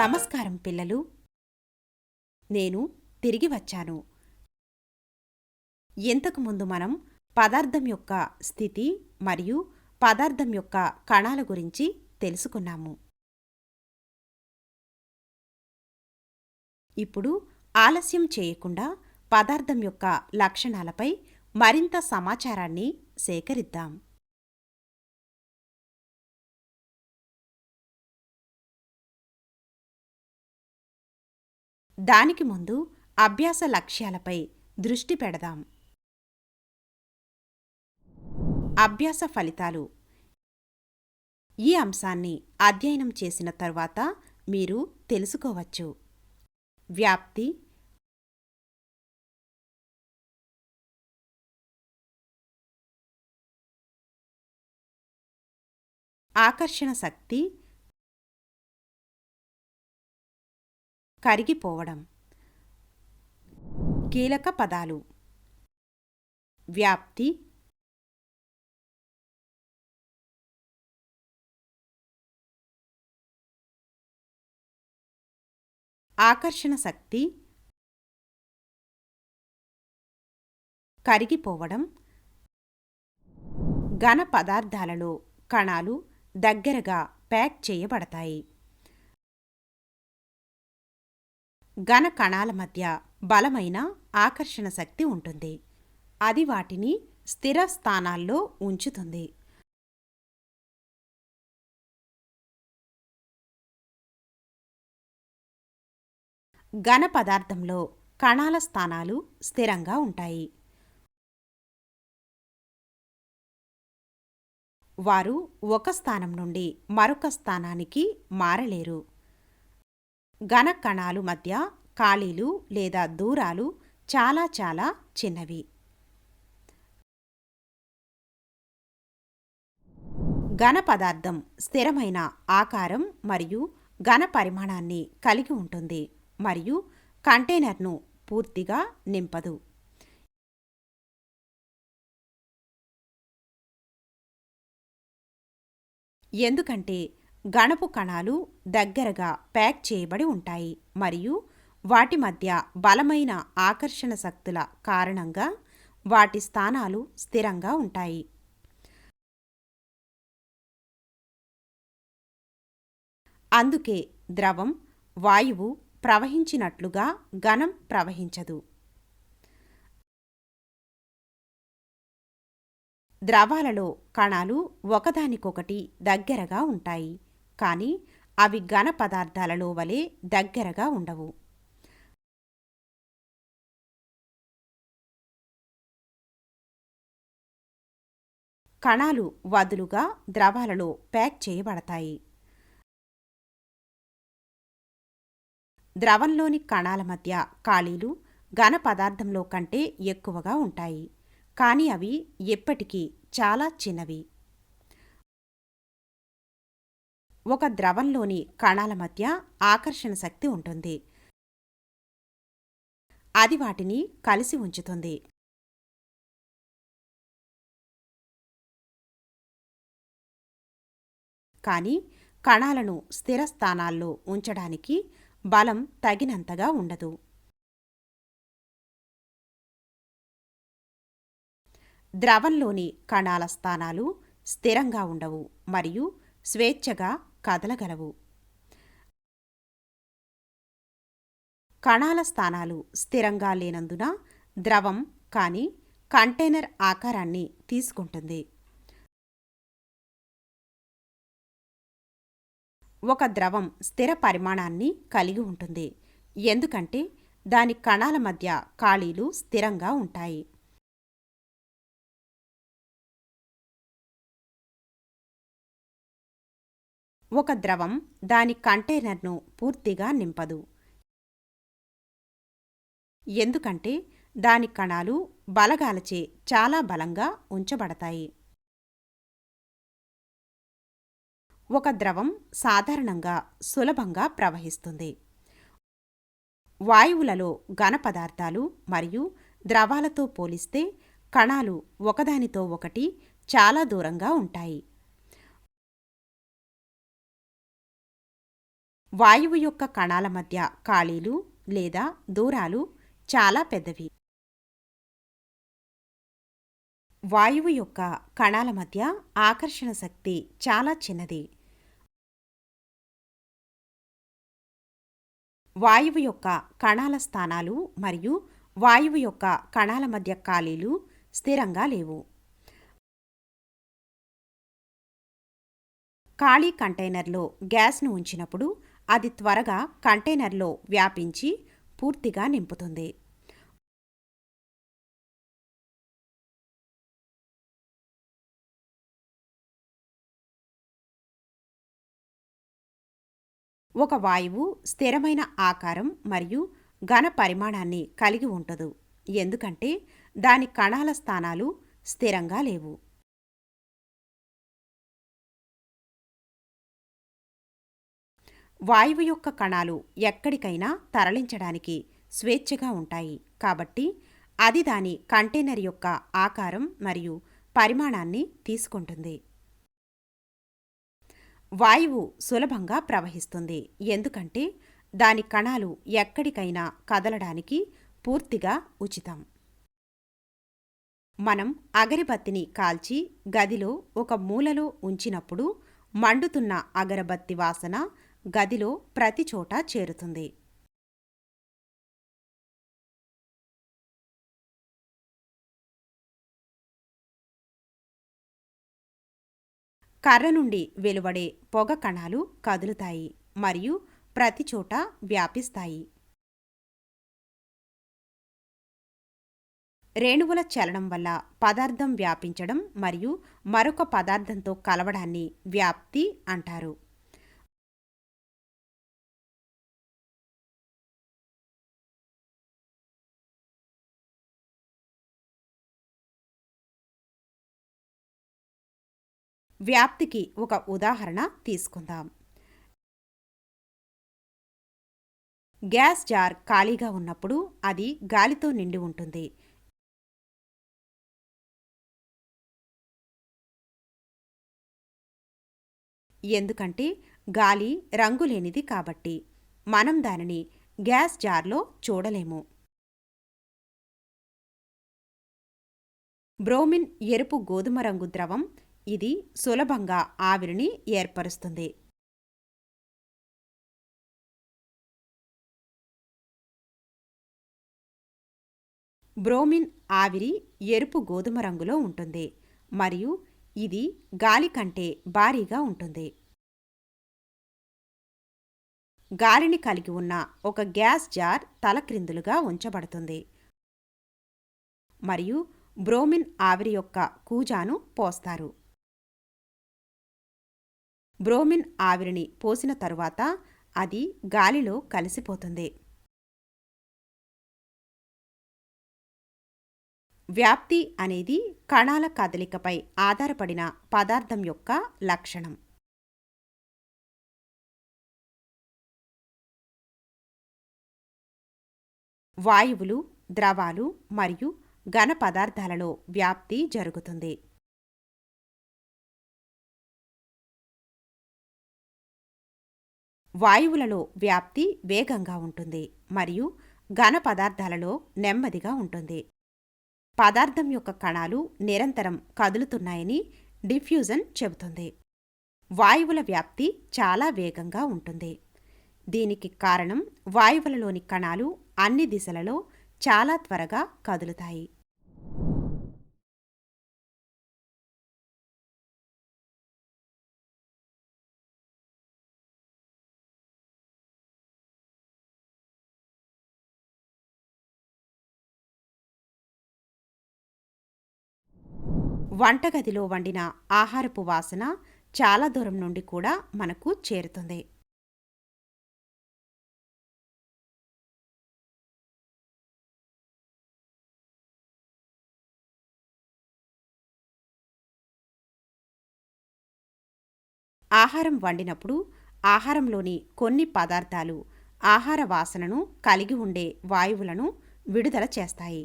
నమస్కారం పిల్లలు. నేను తిరిగి వచ్చాను. ఇంతకుముందు మనం పదార్థం యొక్క స్థితి మరియు పదార్థం యొక్క కణాల గురించి తెలుసుకున్నాము. ఇప్పుడు ఆలస్యం చేయకుండా పదార్థం యొక్క లక్షణాలపై మరింత సమాచారాన్ని సేకరిద్దాం. దానికి ముందు అభ్యాస లక్ష్యాలపై దృష్టి పెడదాం. అభ్యాస ఫలితాలు. ఈ అంశాన్ని అధ్యయనం చేసిన తరువాత మీరు తెలుసుకోవచ్చు. వ్యాప్తి, ఆకర్షణ శక్తి, కరిగిపోవడం. కీలక పదాలు: వ్యాప్తి, ఆకర్షణ శక్తి, కరిగిపోవడం. ఘన పదార్థాలలో కణాలు దగ్గరగా ప్యాక్ చేయబడతాయి. ఘన కణాల మధ్య బలమైన ఆకర్షణ శక్తి ఉంటుంది. అది వాటిని స్థిర స్థానాల్లో ఉంచుతుంది. ఘన పదార్థంలో కణాల స్థానాలు స్థిరంగా ఉంటాయి. వారు ఒక స్థానం నుండి మరొక స్థానానికి మారలేరు. ఘన కణాలు మధ్య ఖాళీలు లేదా దూరాలు చాలా చాలా చిన్నవి. ఘన పదార్థం స్థిరమైన ఆకారం మరియు ఘన పరిమాణాన్ని కలిగి ఉంటుంది మరియు కంటైనర్ను పూర్తిగా నింపదు. ఎందుకంటే ఘనపు కణాలు దగ్గరగా ప్యాక్ చేయబడి ఉంటాయి మరియు వాటి మధ్య బలమైన ఆకర్షణ శక్తుల కారణంగా వాటి స్థానాలు స్థిరంగా ఉంటాయి. అందుకే ద్రవం, వాయువు ప్రవహించినట్లుగా ఘనం ప్రవహించదు. ద్రవాలలో కణాలు ఒకదానికొకటి దగ్గరగా ఉంటాయి, కానీ అవి ఘన పదార్థాలలో వలె దగ్గరగా ఉండవు. కణాలు వదులుగా ద్రవాలలో ప్యాక్ చేయబడతాయి. ద్రవంలోని కణాల మధ్య ఖాళీలు ఘన పదార్థంలో కంటే ఎక్కువగా ఉంటాయి, కానీ అవి ఎప్పటికీ చాలా చిన్నవి. ఒక ద్రవంలోని కణాల మధ్య ఆకర్షణ శక్తి ఉంటుంది. అది వాటిని కలిసి ఉంచుతుంది. కానీ కణాలను స్థిర స్థానాల్లో ఉంచడానికి బలం తగినంతగా ఉండదు. ద్రవంలోని కణాల స్థానాలు స్థిరంగా ఉండవు మరియు స్వేచ్ఛగా కదలగలవు. కణాల స్థానాలు స్థిరంగా లేనందున ద్రవం కానీ కంటైనర్ ఆకారాన్ని తీసుకుంటుంది. ఒక ద్రవం స్థిర పరిమాణాన్ని కలిగి ఉంటుంది ఎందుకంటే దాని కణాల మధ్య ఖాళీలు స్థిరంగా ఉంటాయి. ఒక ద్రవం దాని కంటైనర్ను పూర్తిగా నింపదు ఎందుకంటే దాని కణాలు బలగాలచే చాలా బలంగా ఉంచబడతాయి. ఒక ద్రవం సాధారణంగా సులభంగా ప్రవహిస్తుంది. వాయువులలో ఘన పదార్థాలు మరియు ద్రవాలతో పోలిస్తే కణాలు ఒకదానితో ఒకటి చాలా దూరంగా ఉంటాయి. వాయువు యొక్క కణాల మధ్య ఖాళీలు లేదా దూరాలు చాలా పెద్దవి. వాయువు యొక్క కణాల మధ్య ఆకర్షణ శక్తి చాలా చిన్నది. వాయువు యొక్క కణాల స్థానాలు మరియు వాయువు యొక్క కణాల మధ్య ఖాళీలు స్థిరంగా లేవు. ఖాళీ కంటైనర్లో గ్యాస్ను ఉంచినప్పుడు అది త్వరగా కంటైనర్లో వ్యాపించి పూర్తిగా నింపుతుంది. ఒక వాయువు స్థిరమైన ఆకారం మరియు ఘన పరిమాణాన్ని కలిగి ఉండదు, ఎందుకంటే దాని కణాల స్థానాలు స్థిరంగా లేవు. వాయువు యొక్క కణాలు ఎక్కడికైనా తరలించడానికి స్వేచ్ఛగా ఉంటాయి, కాబట్టి అది దాని కంటైనర్ యొక్క ఆకారం మరియు పరిమాణాన్ని తీసుకుంటుంది. వాయువు సులభంగా ప్రవహిస్తుంది, ఎందుకంటే దాని కణాలు ఎక్కడికైనా కదలడానికి పూర్తిగా ఉచితం. మనం అగరబత్తిని కాల్చి గదిలో ఒక మూలలో ఉంచినప్పుడు మండుతున్న అగరబత్తి వాసన గదిలో ప్రతి చోట చేరుతుంది. కర్ర నుండి వెలువడే పొగ కణాలు కదులుతాయి మరియు ప్రతి చోట వ్యాపిస్తాయి. రేణువుల చలనం వల్ల పదార్థం వ్యాపించడం మరియు మరొక పదార్థంతో కలవడాన్ని వ్యాప్తి అంటారు. వ్యాప్తికి ఒక ఉదాహరణ తీసుకుందాం. గ్యాస్ జార్ ఖాళీగా ఉన్నప్పుడు అది గాలితో నిండి ఉంటుంది. ఎందుకంటే గాలి రంగులేనిది కాబట్టి మనం దానిని గ్యాస్ జార్లో చూడలేము. బ్రోమిన్ ఎరుపు గోధుమ రంగు ద్రవం, ఇది సులభంగా ఆవిరిని ఏర్పరుస్తుంది. బ్రోమిన్ ఆవిరి ఎరుపు గోధుమ రంగులో ఉంటుంది మరియు ఇది గాలి కంటే భారీగా ఉంటుంది. గాలిని కలిగి ఉన్న ఒక గ్యాస్ జార్ తలక్రిందులుగా ఉంచబడుతుంది మరియు బ్రోమిన్ ఆవిరి యొక్క కూజాను పోస్తారు. బ్రోమిన్ ఆవిరిని పోసిన తరువాత అది గాలిలో కలిసిపోతుంది. వ్యాప్తి అనేది కణాల కదలికపై ఆధారపడిన పదార్థం యొక్క లక్షణం. వాయువులు, ద్రవాలు మరియు ఘన పదార్థాలలో వ్యాప్తి జరుగుతుంది. వాయువులలో వ్యాప్తి వేగంగా ఉంటుంది మరియు ఘన పదార్థాలలో నెమ్మదిగా ఉంటుంది. పదార్థం యొక్క కణాలు నిరంతరం కదులుతున్నాయని డిఫ్యూజన్ చెబుతుంది. వాయువుల వ్యాప్తి చాలా వేగంగా ఉంటుంది. దీనికి కారణం వాయువులలోని కణాలు అన్ని దిశలలో చాలా త్వరగా కదులుతాయి. వంటగదిలో వండిన ఆహారపు వాసన చాలా దూరం నుండి కూడా మనకు చేరుతుంది. ఆహారం వండినప్పుడు ఆహారంలోని కొన్ని పదార్థాలు ఆహార వాసనను కలిగి ఉండే వాయువులను విడుదల చేస్తాయి.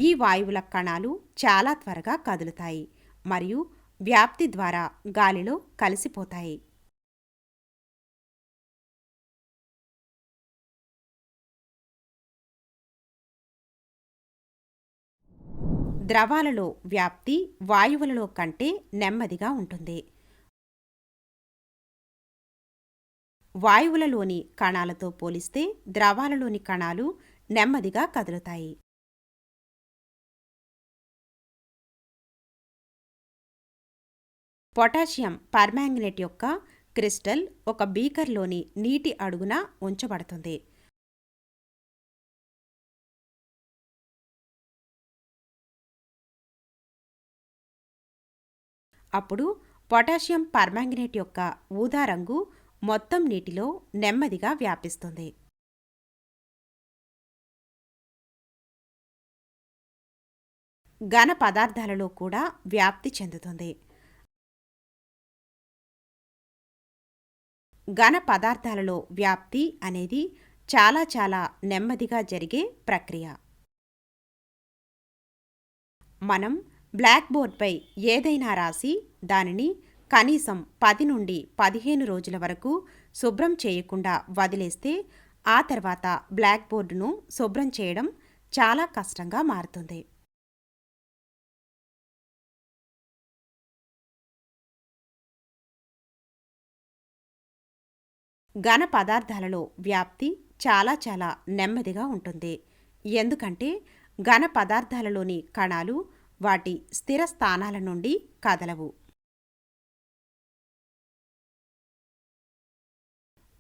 ఈ వాయువుల కణాలు చాలా త్వరగా కదులుతాయి మరియు వ్యాప్తి ద్వారా గాలిలో కలిసిపోతాయి. ద్రవాలలో వ్యాప్తి వాయువులలో కంటే నెమ్మదిగా ఉంటుంది. వాయువులలోని కణాలతో పోలిస్తే ద్రవాలలోని కణాలు నెమ్మదిగా కదులుతాయి. పొటాషియం పర్మాంగనేట్ యొక్క క్రిస్టల్ ఒక బీకర్లోని నీటి అడుగున ఉంచబడుతుంది. అప్పుడు పొటాషియం పర్మాంగనేట్ యొక్క ఊదా రంగు మొత్తం నీటిలో నెమ్మదిగా వ్యాపిస్తుంది. ఘన పదార్థాలలో కూడా వ్యాప్తి చెందుతుంది. ఘన పదార్థాలలో వ్యాప్తి అనేది చాలా నెమ్మదిగా జరిగే ప్రక్రియ. మనం బ్లాక్ బోర్డ్పై ఏదైనా రాసి దానిని కనీసం 10 నుండి 15 రోజుల వరకు శుభ్రం చేయకుండా వదిలేస్తే ఆ తర్వాత బ్లాక్ బోర్డును శుభ్రం చేయడం చాలా కష్టంగా మారుతుంది. ఘన పదార్థాలలో వ్యాప్తి చాలా నెమ్మదిగా ఉంటుంది. ఎందుకంటే ఘన పదార్థాలలోని కణాలు వాటి స్థిర స్థానాల నుండి కదలవు.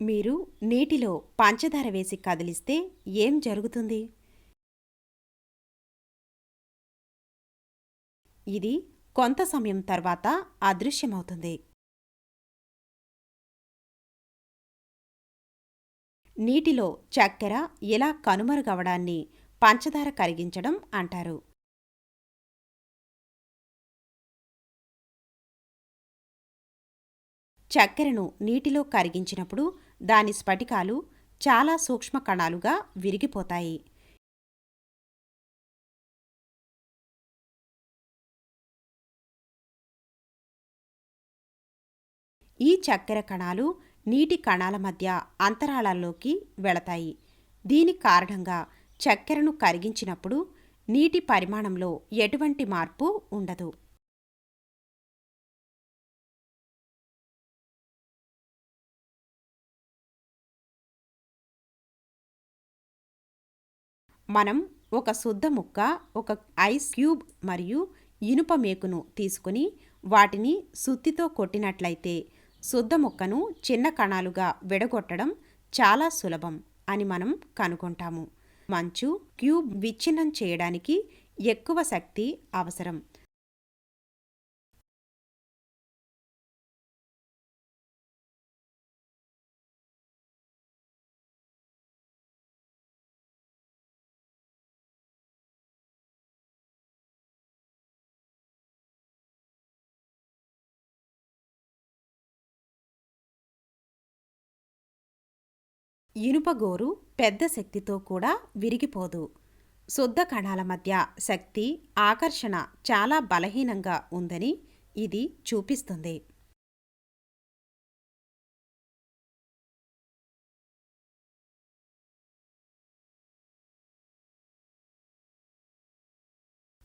మీరు నీటిలో పంచదార వేసి కదిలిస్తే ఏం జరుగుతుంది? ఇది కొంత సమయం తర్వాత అదృశ్యమవుతుంది. నీటిలో చక్కెర ఇలా కనుమరుగవడాన్ని పంచదార కరిగించడం అంటారు. చక్కెరను నీటిలో కరిగించినప్పుడు దాని స్ఫటికాలు చాలా సూక్ష్మ కణాలుగా విరిగిపోతాయి. ఈ చక్కెర కణాలు నీటి కణాల మధ్య అంతరాళాల్లోకి వెళతాయి. దీని కారణంగా చక్కెరను కరిగించినప్పుడు నీటి పరిమాణంలో ఎటువంటి మార్పు ఉండదు. మనం ఒక శుద్ధ ముక్క, ఒక ఐస్ క్యూబ్ మరియు ఇనుప మేకును తీసుకుని వాటిని సుత్తితో కొట్టినట్లయితే శుద్ధ ముక్కను చిన్న కణాలుగా విడగొట్టడం చాలా సులభం అని మనం కనుగొంటాము. మంచు క్యూబ్ విచ్ఛిన్నం చేయడానికి ఎక్కువ శక్తి అవసరం. ఇనుపగోరు పెద్ద శక్తితో కూడా విరిగిపోదు. శుద్ధ కణాల మధ్య శక్తి ఆకర్షణ చాలా బలహీనంగా ఉందని ఇది చూపిస్తుంది.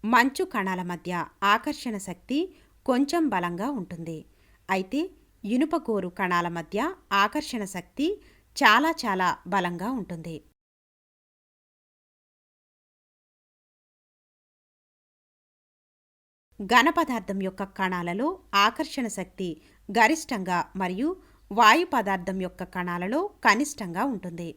మంచు కణాల మధ్య ఆకర్షణ శక్తి కొంచెం బలంగా ఉంటుంది. అయితే ఇనుపగోరు కణాల మధ్య ఆకర్షణ శక్తి చాలా బలంగా ఉంటుంది. ఘన పదార్థం యొక్క కణాలలో ఆకర్షణ శక్తి గరిష్టంగా మరియు వాయు పదార్థం యొక్క కణాలలో కనిష్టంగా ఉంటుంది.